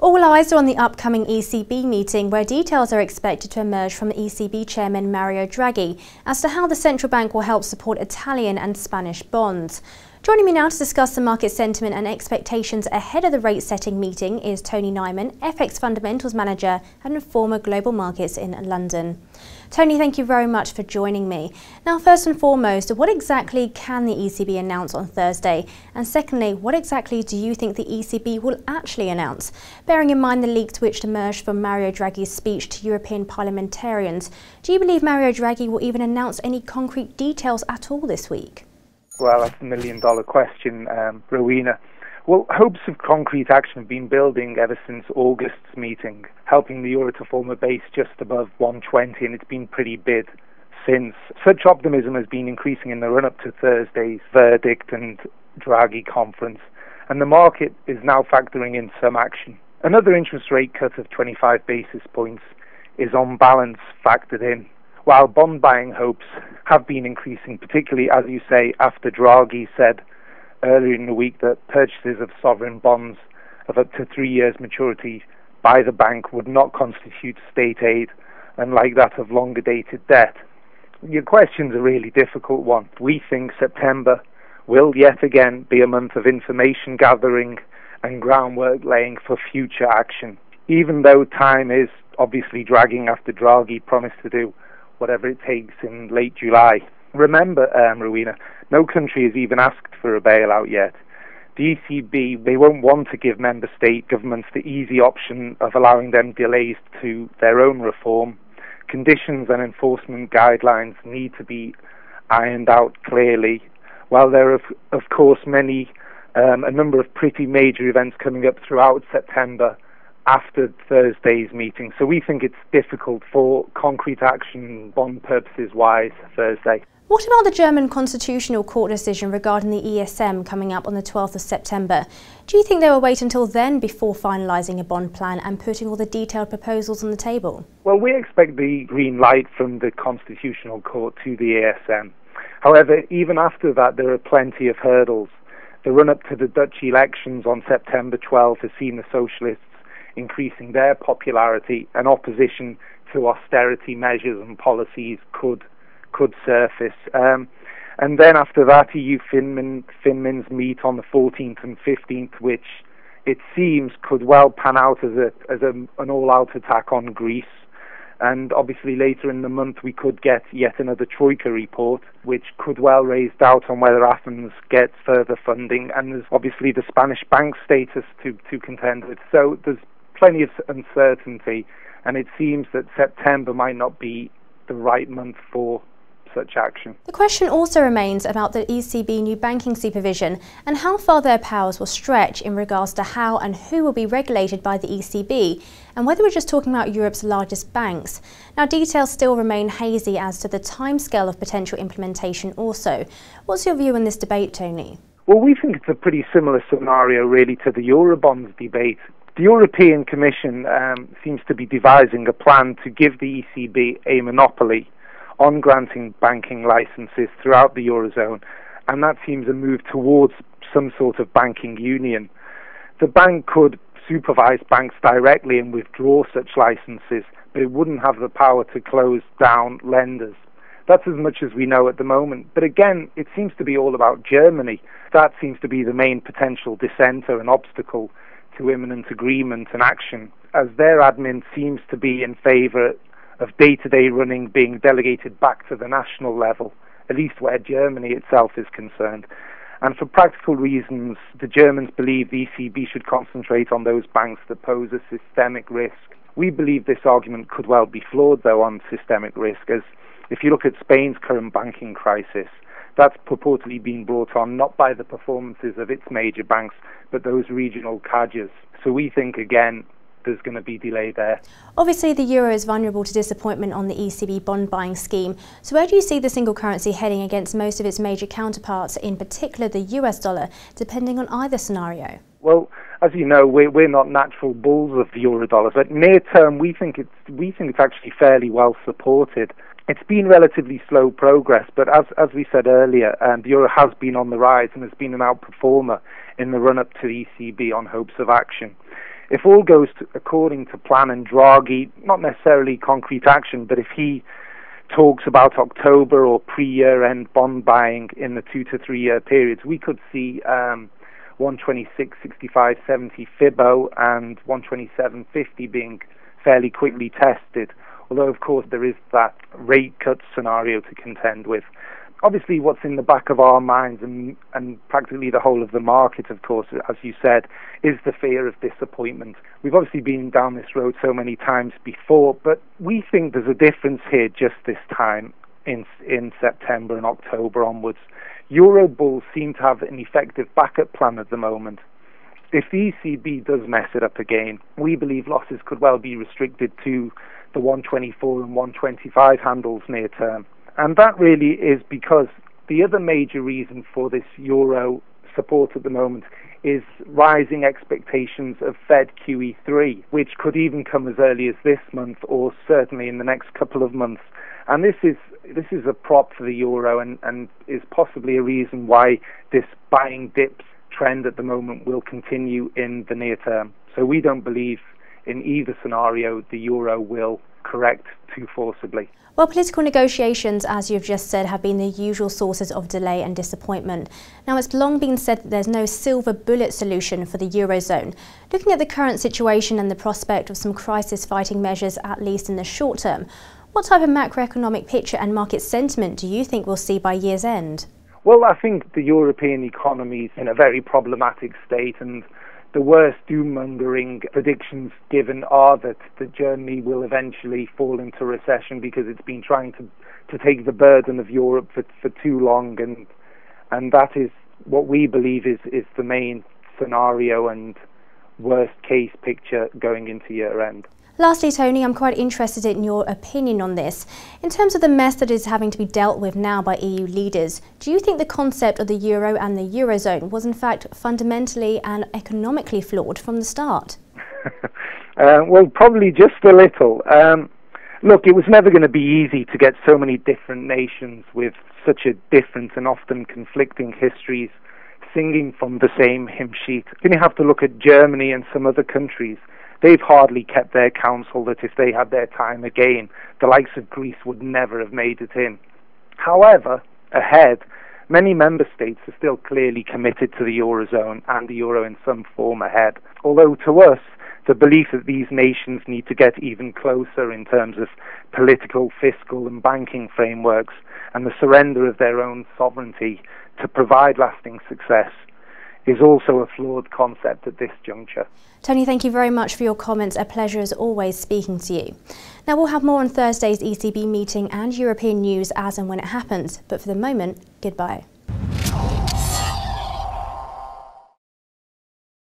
All eyes are on the upcoming ECB meeting, where details are expected to emerge from ECB Chairman Mario Draghi as to how the central bank will help support Italian and Spanish bonds. Joining me now to discuss the market sentiment and expectations ahead of the rate-setting meeting is Tony Nyman, FX Fundamentals Manager at Informa Global Markets in London. Tony, thank you very much for joining me. Now, first and foremost, what exactly can the ECB announce on Thursday? And secondly, what exactly do you think the ECB will actually announce? Bearing in mind the leaks which emerged from Mario Draghi's speech to European parliamentarians, do you believe Mario Draghi will even announce any concrete details at all this week? Well, that's a million-dollar question, Rowena. Well, hopes of concrete action have been building ever since August's meeting, helping the euro to form a base just above 120, and it's been pretty bid since. Such optimism has been increasing in the run-up to Thursday's verdict and Draghi conference, and the market is now factoring in some action. Another interest rate cut of 25 basis points is on balance factored in, while bond buying hopes have been increasing, particularly, as you say, after Draghi said earlier in the week that purchases of sovereign bonds of up to 3 years maturity by the bank would not constitute state aid, unlike that of longer dated debt. Your question's a really difficult one. We think September will yet again be a month of information gathering and groundwork laying for future action, even though time is obviously dragging after Draghi promised to do whatever it takes in late July. Remember, Rowena, no country has even asked for a bailout yet. The ECB, they won't want to give member state governments the easy option of allowing them delays to their own reform. Conditions and enforcement guidelines need to be ironed out clearly, while there are, of course, a number of pretty major events coming up throughout September after Thursday's meeting. So we think it's difficult for concrete action, bond purposes wise, Thursday. What about the German Constitutional Court decision regarding the ESM coming up on the 12th of September? Do you think they will wait until then before finalising a bond plan and putting all the detailed proposals on the table? Well, we expect the green light from the Constitutional Court to the ESM. However, even after that, there are plenty of hurdles. The run-up to the Dutch elections on September 12th has seen the socialists increasing their popularity, and opposition to austerity measures and policies could surface. And then after that, EU Finmins meet on the 14th and 15th, which it seems could well pan out as an all-out attack on Greece. And obviously later in the month we could get yet another Troika report, which could well raise doubt on whether Athens gets further funding. And there's obviously the Spanish bank status to contend with. So there's plenty of uncertainty, and it seems that September might not be the right month for such action. The question also remains about the ECB new banking supervision and how far their powers will stretch in regards to how and who will be regulated by the ECB, and whether we're just talking about Europe's largest banks. Now, details still remain hazy as to the timescale of potential implementation also. What's your view on this debate, Tony? Well, we think it's a pretty similar scenario really to the Eurobonds debate. The European Commission seems to be devising a plan to give the ECB a monopoly on granting banking licenses throughout the Eurozone, and that seems a move towards some sort of banking union. The bank could supervise banks directly and withdraw such licenses, but it wouldn't have the power to close down lenders. That's as much as we know at the moment. But again, it seems to be all about Germany. That seems to be the main potential dissenter and obstacle to imminent agreement and action, as their admin seems to be in favour of day-to-day running being delegated back to the national level, at least where Germany itself is concerned. And for practical reasons, the Germans believe the ECB should concentrate on those banks that pose a systemic risk. We believe this argument could well be flawed, though, on systemic risk, as if you look at Spain's current banking crisis, that's purportedly been brought on not by the performances of its major banks, but those regional cajas. So we think, again, there's going to be delay there. Obviously, the euro is vulnerable to disappointment on the ECB bond buying scheme. So where do you see the single currency heading against most of its major counterparts, in particular the US dollar, depending on either scenario? Well, as you know, we're not natural bulls of the euro dollar, but near term we think it's actually fairly well supported. It's been relatively slow progress, but as we said earlier, the euro has been on the rise and has been an outperformer in the run-up to the ECB on hopes of action. if all goes according to plan and Draghi, not necessarily concrete action, but if he talks about October or pre-year-end bond buying in the 2 to 3 year periods, we could see 126.65.70 Fibo and 127.50 being fairly quickly tested. Although, of course, there is that rate cut scenario to contend with. Obviously, what's in the back of our minds and practically the whole of the market, of course, as you said, is the fear of disappointment. We've obviously been down this road so many times before, but we think there's a difference here just this time in September and October onwards. Euro bulls seem to have an effective backup plan at the moment. If the ECB does mess it up again, we believe losses could well be restricted to the 124 and 125 handles near term. And that really is because the other major reason for this euro support at the moment is rising expectations of Fed QE3, which could even come as early as this month or certainly in the next couple of months. And this is a prop for the euro and is possibly a reason why this buying dips trend at the moment will continue in the near term. So we don't believe in either scenario the euro will correct too forcibly. Well, political negotiations, as you've just said, have been the usual sources of delay and disappointment. Now, it's long been said that there's no silver bullet solution for the Eurozone. Looking at the current situation and the prospect of some crisis-fighting measures, at least in the short term, what type of macroeconomic picture and market sentiment do you think we'll see by year's end? Well, I think the European economy is in a very problematic state, and the worst doom-mongering predictions given are that Germany will eventually fall into recession because it's been trying to take the burden of Europe for too long, and that is what we believe is the main scenario and worst-case picture going into year-end. Lastly, Tony, I'm quite interested in your opinion on this. In terms of the mess that is having to be dealt with now by EU leaders, do you think the concept of the euro and the Eurozone was in fact fundamentally and economically flawed from the start? Well, probably just a little. Look, it was never going to be easy to get so many different nations with such a different and often conflicting histories singing from the same hymn sheet. Then you have to look at Germany and some other countries. They've hardly kept their counsel that if they had their time again, the likes of Greece would never have made it in. However, ahead, many member states are still clearly committed to the Eurozone and the euro in some form ahead. Although to us, the belief that these nations need to get even closer in terms of political, fiscal and banking frameworks and the surrender of their own sovereignty to provide lasting success is also a flawed concept at this juncture. Tony, thank you very much for your comments. A pleasure as always speaking to you. Now, we'll have more on Thursday's ECB meeting and European news as and when it happens, but for the moment, goodbye.